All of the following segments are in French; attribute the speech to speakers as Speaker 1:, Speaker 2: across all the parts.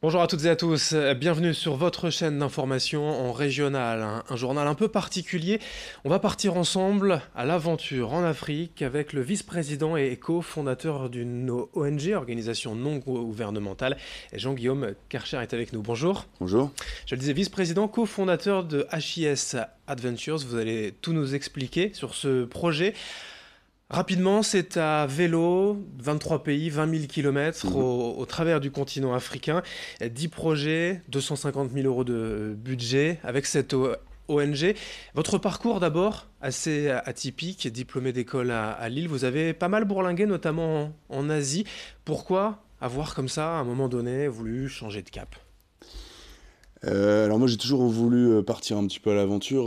Speaker 1: Bonjour à toutes et à tous, bienvenue sur votre chaîne d'information en régional, un journal un peu particulier. On va partir ensemble à l'aventure en Afrique avec le vice-président et cofondateur d'une ONG, organisation non gouvernementale. Jean-Guillaume Karcher est avec nous. Bonjour.
Speaker 2: Bonjour.
Speaker 1: Je le disais, vice-président, cofondateur de HIS Adventures. Vous allez tout nous expliquer sur ce projet. Rapidement, c'est à vélo, 23 pays, 20 000 km au travers du continent africain, 10 projets, 250 000 euros de budget avec cette ONG. Votre parcours d'abord, assez atypique, diplômé d'école à Lille, vous avez pas mal bourlingué, notamment en Asie. Pourquoi avoir comme ça, à un moment donné, voulu changer de cap?
Speaker 2: Alors moi j'ai toujours voulu partir un petit peu à l'aventure.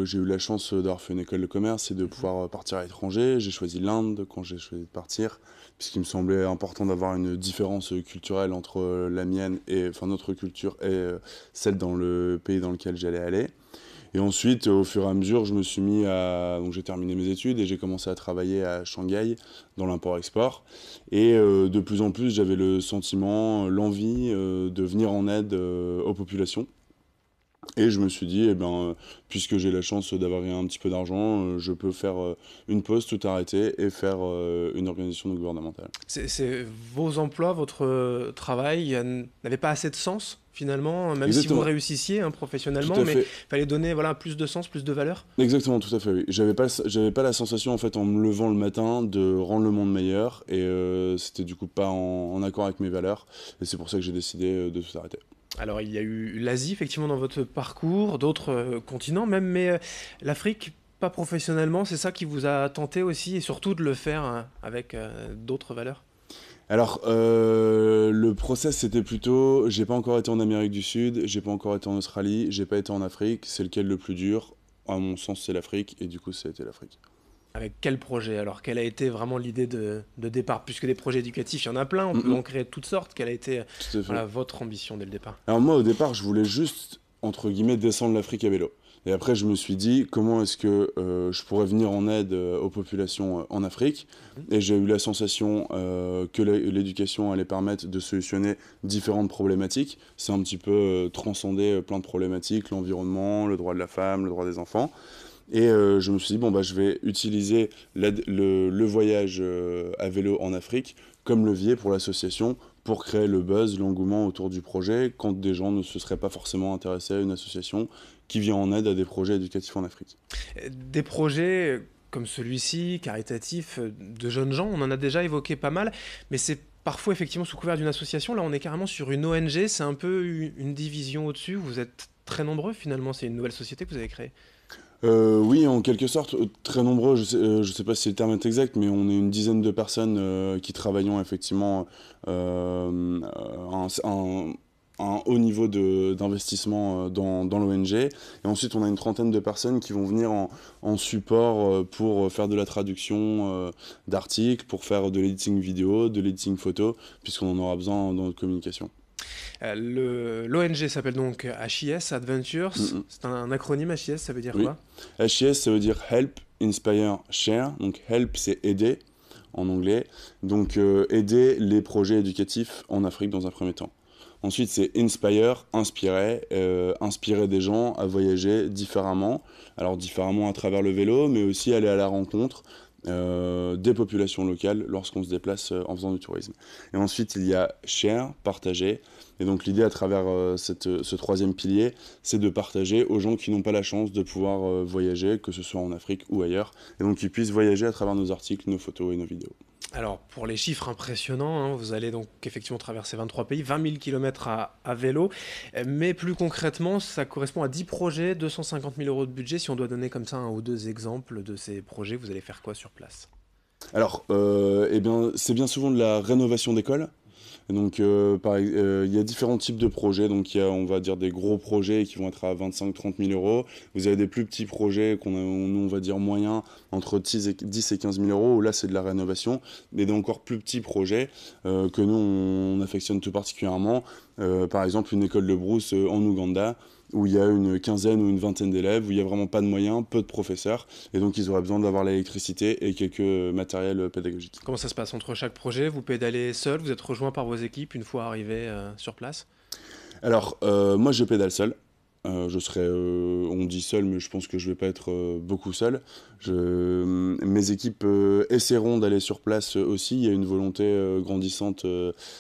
Speaker 2: J'ai eu la chance d'avoir fait une école de commerce et de pouvoir partir à l'étranger. J'ai choisi l'Inde quand j'ai choisi de partir, puisqu'il me semblait important d'avoir une différence culturelle entre la mienne et enfin notre culture et celle dans le pays dans lequel j'allais aller. Et ensuite, au fur et à mesure, je me suis mis à... Donc j'ai terminé mes études et j'ai commencé à travailler à Shanghai dans l'import-export. Et de plus en plus, j'avais le sentiment, l'envie de venir en aide aux populations. Et je me suis dit, puisque j'ai la chance d'avoir un petit peu d'argent, je peux faire une pause, tout arrêter et faire une organisation non gouvernementale.
Speaker 1: Vos emplois, votre travail n'avait pas assez de sens finalement, même si vous
Speaker 2: Exactement,
Speaker 1: réussissiez
Speaker 2: tout
Speaker 1: professionnellement,
Speaker 2: à
Speaker 1: mais il
Speaker 2: fait.
Speaker 1: fallait donner voilà, plus de sens, plus de valeur.
Speaker 2: Exactement, tout à fait, oui. J'avais pas la sensation, en fait, en me levant le matin, de rendre le monde meilleur, et c'était du coup pas en accord avec mes valeurs, et c'est pour ça que j'ai décidé de tout arrêter.
Speaker 1: Alors il y a eu l'Asie effectivement dans votre parcours, d'autres continents même, mais l'Afrique, pas professionnellement, c'est ça qui vous a tenté aussi, et surtout de le faire avec d'autres valeurs?
Speaker 2: Alors, le process, c'était plutôt, j'ai pas encore été en Amérique du Sud, j'ai pas encore été en Australie, j'ai pas été en Afrique, c'est lequel le plus dur? À mon sens, c'est l'Afrique, et du coup, ça a été l'Afrique.
Speaker 1: Avec quel projet? Alors, quelle a été vraiment l'idée de départ? Puisque des projets éducatifs, il y en a plein, on peut en créer de toutes sortes. Quelle a été
Speaker 2: Tout à fait.
Speaker 1: voilà, votre ambition dès le départ?
Speaker 2: Alors moi, au départ, je voulais juste, entre guillemets, descendre l'Afrique à vélo. Et après, je me suis dit, comment est-ce que je pourrais venir en aide aux populations en Afrique?
Speaker 1: Mhm.
Speaker 2: Et j'ai eu la sensation que l'éducation allait permettre de solutionner différentes problématiques. C'est un petit peu transcender plein de problématiques, l'environnement, le droit de la femme, le droit des enfants. Et je me suis dit, bon, bah, je vais utiliser le voyage à vélo en Afrique comme levier pour l'association pour créer le buzz, l'engouement autour du projet quand des gens ne se seraient pas forcément intéressés à une association qui vient en aide à des projets éducatifs en Afrique.
Speaker 1: Des projets comme celui-ci, caritatif, de jeunes gens, on en a déjà évoqué pas mal, mais c'est parfois effectivement sous couvert d'une association. Là, on est carrément sur une ONG, c'est un peu une division au-dessus. Vous êtes très nombreux finalement, c'est une nouvelle société que vous avez créée.
Speaker 2: Oui, en quelque sorte, très nombreux, je sais pas si le terme est exact, mais on est une dizaine de personnes qui travaillons effectivement un, un haut niveau d'investissement dans l'ONG. Et ensuite, on a une trentaine de personnes qui vont venir en support pour faire de la traduction d'articles, pour faire de l'editing vidéo, de l'editing photo, puisqu'on en aura besoin dans notre communication.
Speaker 1: L'ONG s'appelle donc HIS Adventures.
Speaker 2: Mm, mm.
Speaker 1: C'est un acronyme HIS, ça veut dire
Speaker 2: Oui.
Speaker 1: quoi?
Speaker 2: HIS, ça veut dire Help, Inspire, Share. Donc help, c'est aider en anglais. Donc aider les projets éducatifs en Afrique dans un premier temps. Ensuite, c'est inspire, inspirer, inspirer des gens à voyager différemment. Alors différemment à travers le vélo, mais aussi aller à la rencontre des populations locales lorsqu'on se déplace en faisant du tourisme. Et ensuite, il y a share, partager. Et donc l'idée à travers ce troisième pilier, c'est de partager aux gens qui n'ont pas la chance de pouvoir voyager, que ce soit en Afrique ou ailleurs, et donc qu'ils puissent voyager à travers nos articles, nos photos et nos vidéos.
Speaker 1: Alors, pour les chiffres impressionnants, hein, vous allez donc effectivement traverser 23 pays, 20 000 km à vélo, mais plus concrètement, ça correspond à 10 projets, 250 000 euros de budget. Si on doit donner comme ça un ou deux exemples de ces projets, vous allez faire quoi sur place?
Speaker 2: Alors, eh bien, c'est bien souvent de la rénovation d'écoles. Et donc, il y a différents types de projets. Donc, il y a, on va dire, des gros projets qui vont être à 25-30 000 euros. Vous avez des plus petits projets nous, on va dire, moyens, entre 10 et 15 000 euros, où là, c'est de la rénovation. Mais des encore plus petits projets que nous, on affectionne tout particulièrement. Par exemple, une école de brousse en Ouganda, où il y a une quinzaine ou une vingtaine d'élèves, où il n'y a vraiment pas de moyens, peu de professeurs, et donc ils auraient besoin d'avoir l'électricité et quelques matériels pédagogiques.
Speaker 1: Comment ça se passe entre chaque projet? Vous pédalez seul, vous êtes rejoint par vos équipes une fois arrivé sur place?
Speaker 2: Alors, moi je pédale seul. Je serai, on dit seul, mais je pense que je vais pas être beaucoup seul. Mes équipes essaieront d'aller sur place aussi. Il y a une volonté grandissante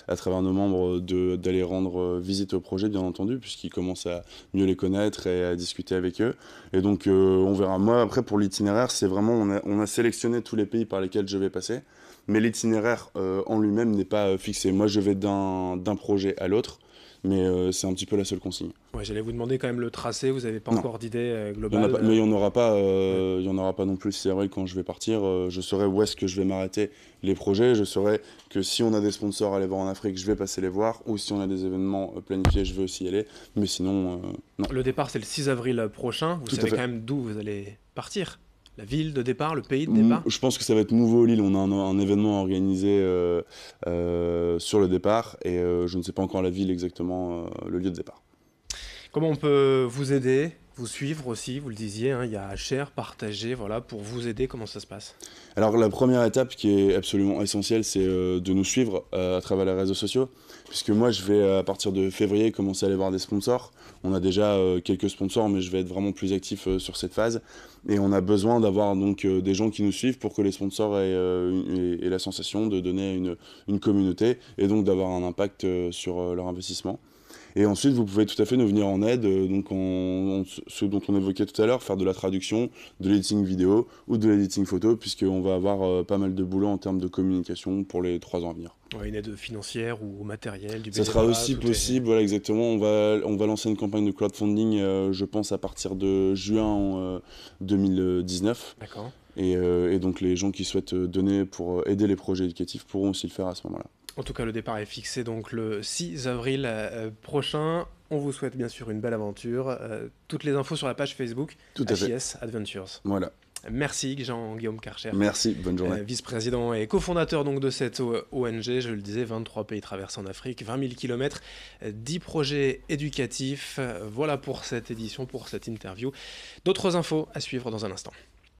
Speaker 2: à travers nos membres d'aller rendre visite au projet, bien entendu, puisqu'ils commencent à mieux les connaître et à discuter avec eux. Et donc, on verra. Moi, après, pour l'itinéraire, c'est vraiment, on a sélectionné tous les pays par lesquels je vais passer, mais l'itinéraire en lui-même n'est pas fixé. Moi, je vais d'un projet à l'autre. Mais c'est un petit peu la seule consigne.
Speaker 1: Ouais, j'allais vous demander quand même le tracé, vous n'avez pas
Speaker 2: Non.
Speaker 1: encore d'idée
Speaker 2: Il y en a
Speaker 1: globale.
Speaker 2: pas, mais il n'y en aura pas, il y en aura pas non plus. C'est vrai que quand je vais partir, je saurai où est-ce que je vais m'arrêter les projets. Je saurai que si on a des sponsors à aller voir en Afrique, je vais passer les voir. Ou si on a des événements planifiés, je vais aussi y aller. Mais sinon, non.
Speaker 1: Le départ, c'est le 6 avril prochain. Vous
Speaker 2: Tout à
Speaker 1: savez
Speaker 2: fait.
Speaker 1: quand même d'où vous allez partir? La ville de départ, le pays de départ?
Speaker 2: Je pense que ça va être Mouveau-Lille. On a un événement organisé sur le départ. Et je ne sais pas encore la ville exactement, le lieu de départ.
Speaker 1: Comment on peut vous aider, vous suivre aussi? Vous le disiez, hein, il y a share, partager, voilà, pour vous aider, comment ça se passe?
Speaker 2: Alors la première étape qui est absolument essentielle, c'est de nous suivre à travers les réseaux sociaux, puisque moi je vais à partir de février commencer à aller voir des sponsors. On a déjà quelques sponsors, mais je vais être vraiment plus actif sur cette phase. Et on a besoin d'avoir donc des gens qui nous suivent pour que les sponsors aient la sensation de donner une communauté et donc d'avoir un impact sur leur investissement. Et ensuite, vous pouvez tout à fait nous venir en aide, donc ce dont on évoquait tout à l'heure, faire de la traduction, de l'editing vidéo ou de l'editing photo, puisqu'on va avoir pas mal de boulot en termes de communication pour les 3 ans à venir.
Speaker 1: Ouais, une aide financière ou matérielle, du
Speaker 2: Ça sera
Speaker 1: bénévolat,
Speaker 2: aussi
Speaker 1: tout est...
Speaker 2: possible, voilà exactement. On va lancer une campagne de crowdfunding, je pense, à partir de juin 2019.
Speaker 1: D'accord.
Speaker 2: Et donc les gens qui souhaitent donner pour aider les projets éducatifs pourront aussi le faire à ce moment-là.
Speaker 1: En tout cas, le départ est fixé donc le 6 avril prochain. On vous souhaite bien sûr une belle aventure. Toutes les infos sur la page Facebook
Speaker 2: Tout à fait.
Speaker 1: HIS Adventures.
Speaker 2: Voilà.
Speaker 1: Merci Jean-Guillaume Karcher.
Speaker 2: Merci, bonne journée.
Speaker 1: Vice-président et cofondateur donc de cette ONG, je le disais, 23 pays traversés en Afrique, 20 000 km, 10 projets éducatifs. Voilà pour cette édition, pour cette interview. D'autres infos à suivre dans un instant.